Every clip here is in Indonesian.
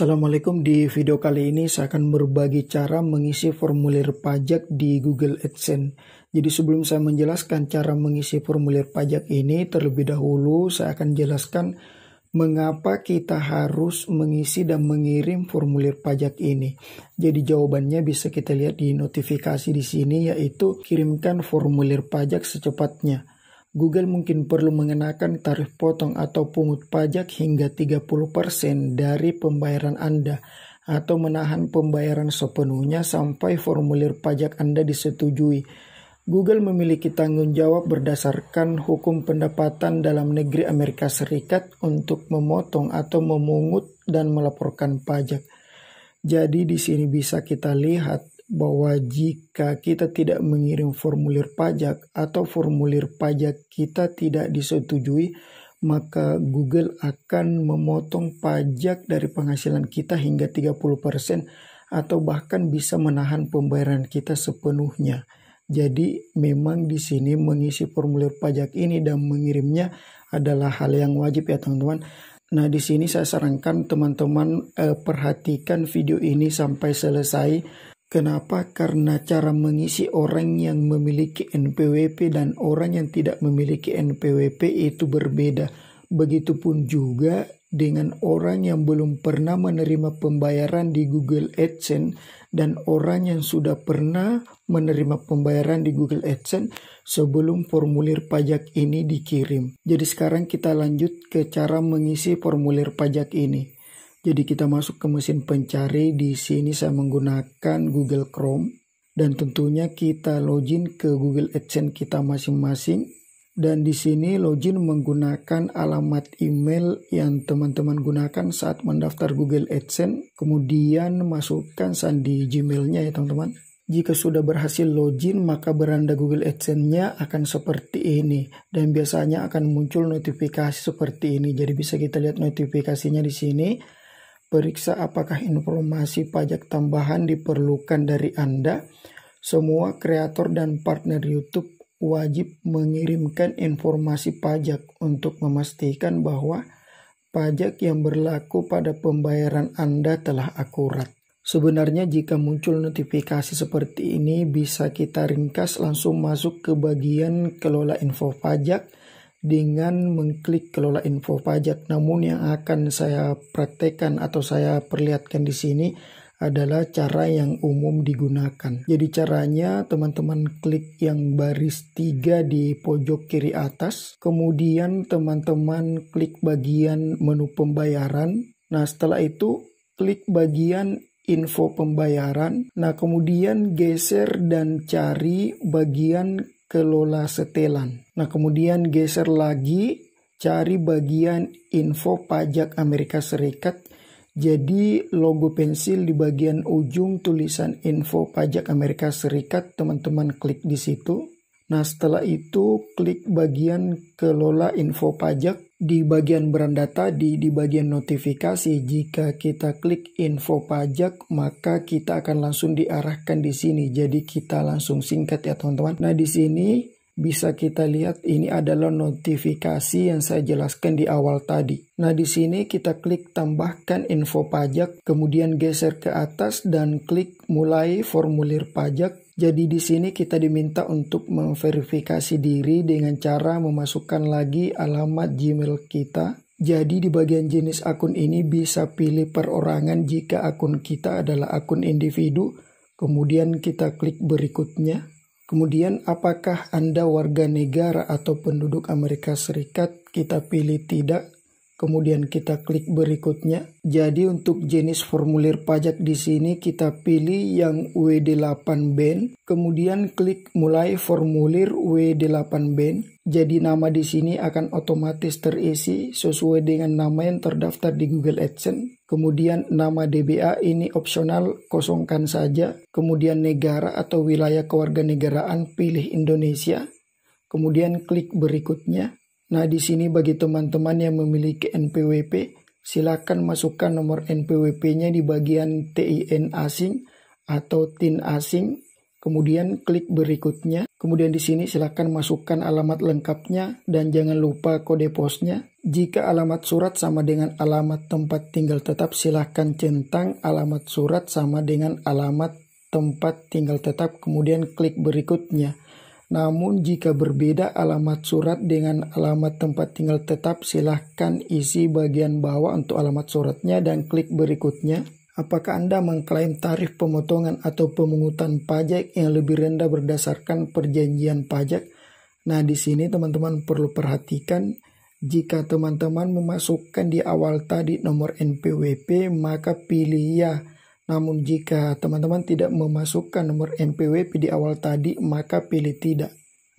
Assalamualaikum, di video kali ini saya akan berbagi cara mengisi formulir pajak di Google AdSense. Jadi sebelum saya menjelaskan cara mengisi formulir pajak ini, terlebih dahulu saya akan jelaskan mengapa kita harus mengisi dan mengirim formulir pajak ini. Jadi jawabannya bisa kita lihat di notifikasi di sini, yaitu kirimkan formulir pajak secepatnya. Google mungkin perlu mengenakan tarif potong atau pungut pajak hingga 30% dari pembayaran Anda atau menahan pembayaran sepenuhnya sampai formulir pajak Anda disetujui. Google memiliki tanggung jawab berdasarkan hukum pendapatan dalam negeri Amerika Serikat untuk memotong atau memungut dan melaporkan pajak. Jadi di sini bisa kita lihat bahwa jika kita tidak mengirim formulir pajak atau formulir pajak kita tidak disetujui, maka Google akan memotong pajak dari penghasilan kita hingga 30% atau bahkan bisa menahan pembayaran kita sepenuhnya. Jadi memang di sini mengisi formulir pajak ini dan mengirimnya adalah hal yang wajib ya teman-teman. Nah, di sini saya sarankan teman-teman perhatikan video ini sampai selesai. Kenapa? Karena cara mengisi orang yang memiliki NPWP dan orang yang tidak memiliki NPWP itu berbeda. Begitupun juga dengan orang yang belum pernah menerima pembayaran di Google AdSense dan orang yang sudah pernah menerima pembayaran di Google AdSense sebelum formulir pajak ini dikirim. Jadi sekarang kita lanjut ke cara mengisi formulir pajak ini. Jadi kita masuk ke mesin pencari. Di sini saya menggunakan Google Chrome dan tentunya kita login ke Google AdSense kita masing-masing. Dan di sini login menggunakan alamat email yang teman-teman gunakan saat mendaftar Google AdSense. Kemudian masukkan sandi Gmail-nya ya teman-teman. Jika sudah berhasil login, maka beranda Google AdSense-nya akan seperti ini. Dan biasanya akan muncul notifikasi seperti ini. Jadi bisa kita lihat notifikasinya di sini. Periksa apakah informasi pajak tambahan diperlukan dari Anda. Semua kreator dan partner YouTube wajib mengirimkan informasi pajak untuk memastikan bahwa pajak yang berlaku pada pembayaran Anda telah akurat. Sebenarnya jika muncul notifikasi seperti ini bisa kita ringkas langsung masuk ke bagian kelola info pajak dengan mengklik kelola info pajak. Namun yang akan saya praktekkan atau saya perlihatkan di sini adalah cara yang umum digunakan. Jadi caranya teman-teman klik yang baris 3 di pojok kiri atas. Kemudian teman-teman klik bagian menu pembayaran. Nah setelah itu klik bagian info pembayaran. Nah kemudian geser dan cari bagian kelola setelan. Nah kemudian geser lagi cari bagian info pajak Amerika Serikat. Jadi logo pensil di bagian ujung tulisan info pajak Amerika Serikat, teman-teman klik di situ. Nah setelah itu klik bagian kelola info pajak. Di bagian beranda tadi, di bagian notifikasi, jika kita klik info pajak, maka kita akan langsung diarahkan di sini. Jadi kita langsung singkat ya teman-teman. Nah di sini bisa kita lihat ini adalah notifikasi yang saya jelaskan di awal tadi. Nah di sini kita klik tambahkan info pajak, kemudian geser ke atas dan klik mulai formulir pajak. Jadi di sini kita diminta untuk memverifikasi diri dengan cara memasukkan lagi alamat Gmail kita. Jadi di bagian jenis akun ini bisa pilih perorangan jika akun kita adalah akun individu. Kemudian kita klik berikutnya. Kemudian apakah Anda warga negara atau penduduk Amerika Serikat? Kita pilih tidak. Kemudian kita klik berikutnya. Jadi untuk jenis formulir pajak di sini kita pilih yang W8 BEN. Kemudian klik mulai formulir W8 BEN. Jadi nama di sini akan otomatis terisi sesuai dengan nama yang terdaftar di Google AdSense. Kemudian nama DBA ini opsional, kosongkan saja. Kemudian negara atau wilayah kewarganegaraan pilih Indonesia. Kemudian klik berikutnya. Nah di sini bagi teman-teman yang memiliki NPWP, silakan masukkan nomor NPWP-nya di bagian TIN asing atau TIN asing. Kemudian klik berikutnya. Kemudian di sini silakan masukkan alamat lengkapnya dan jangan lupa kode posnya. Jika alamat surat sama dengan alamat tempat tinggal tetap, silahkan centang alamat surat sama dengan alamat tempat tinggal tetap, kemudian klik berikutnya. Namun jika berbeda alamat surat dengan alamat tempat tinggal tetap, silahkan isi bagian bawah untuk alamat suratnya dan klik berikutnya. Apakah Anda mengklaim tarif pemotongan atau pemungutan pajak yang lebih rendah berdasarkan perjanjian pajak? Nah, di sini teman-teman perlu perhatikan, jika teman-teman memasukkan di awal tadi nomor NPWP, maka pilih ya. Namun jika teman-teman tidak memasukkan nomor NPWP di awal tadi, maka pilih tidak.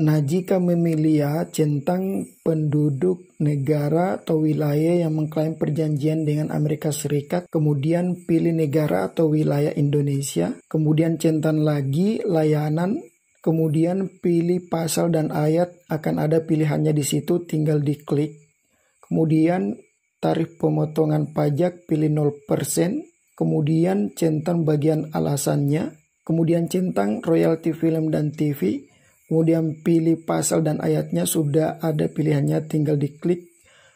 Nah, jika memilih ya, centang penduduk negara atau wilayah yang mengklaim perjanjian dengan Amerika Serikat, kemudian pilih negara atau wilayah Indonesia, kemudian centang lagi layanan, kemudian pilih pasal dan ayat, akan ada pilihannya di situ, tinggal diklik. Kemudian tarif pemotongan pajak pilih 0%, kemudian centang bagian alasannya, kemudian centang royalti film dan TV, kemudian pilih pasal dan ayatnya, sudah ada pilihannya, tinggal diklik.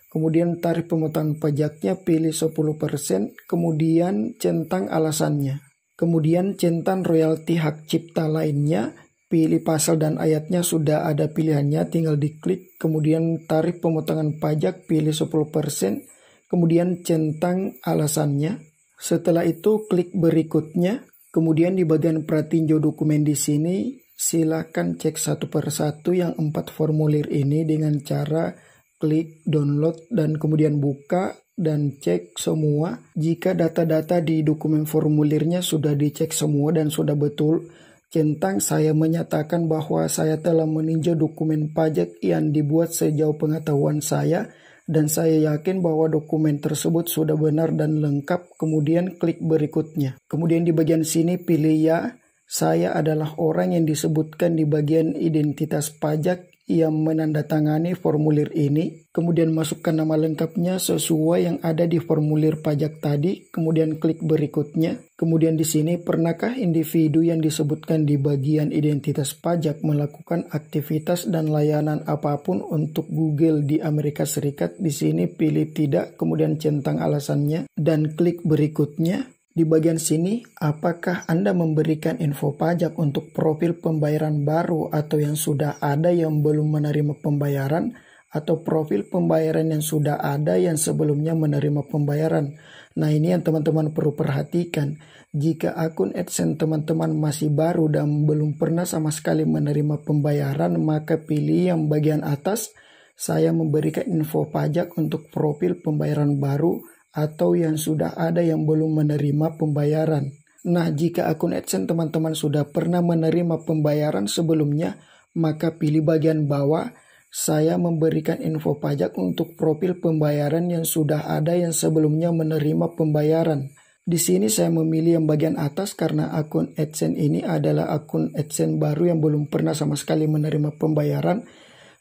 Kemudian tarif pemotongan pajaknya pilih 10%, kemudian centang alasannya. Kemudian centang royalti hak cipta lainnya, pilih pasal dan ayatnya, sudah ada pilihannya, tinggal diklik. Kemudian tarif pemotongan pajak pilih 10%, kemudian centang alasannya. Setelah itu klik berikutnya. Kemudian di bagian pratinjau dokumen di sini, silakan cek satu persatu yang 4 formulir ini dengan cara klik download dan kemudian buka dan cek semua. Jika data-data di dokumen formulirnya sudah dicek semua dan sudah betul, centang saya menyatakan bahwa saya telah meninjau dokumen pajak yang dibuat sejauh pengetahuan saya dan saya yakin bahwa dokumen tersebut sudah benar dan lengkap. Kemudian klik berikutnya. Kemudian di bagian sini pilih ya. Saya adalah orang yang disebutkan di bagian identitas pajak yang menandatangani formulir ini. Kemudian masukkan nama lengkapnya sesuai yang ada di formulir pajak tadi. Kemudian klik berikutnya. Kemudian di sini, pernahkah individu yang disebutkan di bagian identitas pajak melakukan aktivitas dan layanan apapun untuk Google di Amerika Serikat? Di sini pilih tidak, kemudian centang alasannya dan klik berikutnya. Di bagian sini, apakah Anda memberikan info pajak untuk profil pembayaran baru atau yang sudah ada yang belum menerima pembayaran, atau profil pembayaran yang sudah ada yang sebelumnya menerima pembayaran? Nah, ini yang teman-teman perlu perhatikan. Jika akun AdSense teman-teman masih baru dan belum pernah sama sekali menerima pembayaran, maka pilih yang bagian atas, saya memberikan info pajak untuk profil pembayaran baru atau yang sudah ada yang belum menerima pembayaran. Nah, jika akun AdSense teman-teman sudah pernah menerima pembayaran sebelumnya, maka pilih bagian bawah, saya memberikan info pajak untuk profil pembayaran yang sudah ada yang sebelumnya menerima pembayaran. Di sini saya memilih yang bagian atas karena akun AdSense ini adalah akun AdSense baru yang belum pernah sama sekali menerima pembayaran.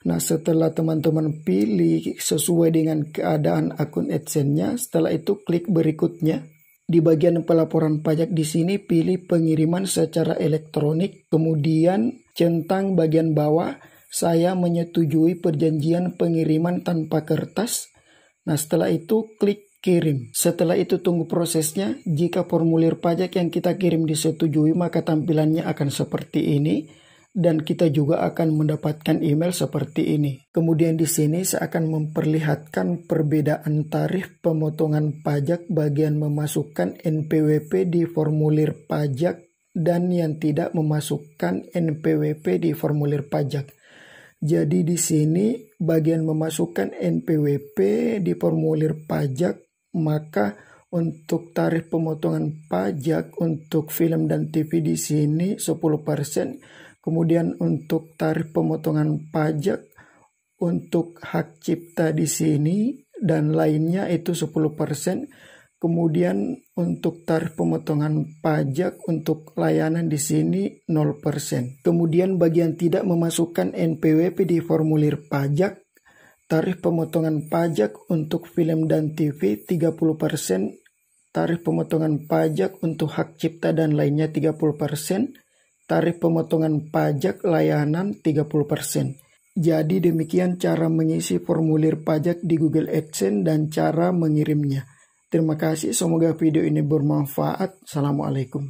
Nah, setelah teman-teman pilih sesuai dengan keadaan akun AdSense-nya, setelah itu klik berikutnya. Di bagian pelaporan pajak di sini pilih pengiriman secara elektronik, kemudian centang bagian bawah, saya menyetujui perjanjian pengiriman tanpa kertas. Nah, setelah itu klik kirim. Setelah itu tunggu prosesnya. Jika formulir pajak yang kita kirim disetujui, maka tampilannya akan seperti ini. Dan kita juga akan mendapatkan email seperti ini. Kemudian di sini saya akan memperlihatkan perbedaan tarif pemotongan pajak bagian memasukkan NPWP di formulir pajak dan yang tidak memasukkan NPWP di formulir pajak. Jadi di sini bagian memasukkan NPWP di formulir pajak, maka untuk tarif pemotongan pajak untuk film dan TV di sini 10%. Kemudian untuk tarif pemotongan pajak untuk hak cipta di sini dan lainnya itu 10%. Kemudian untuk tarif pemotongan pajak untuk layanan di sini 0%. Kemudian bagian tidak memasukkan NPWP di formulir pajak, tarif pemotongan pajak untuk film dan TV 30%, tarif pemotongan pajak untuk hak cipta dan lainnya 30%, tarif pemotongan pajak layanan 30%. Jadi demikian cara mengisi formulir pajak di Google AdSense dan cara mengirimnya. Terima kasih, semoga video ini bermanfaat. Assalamualaikum.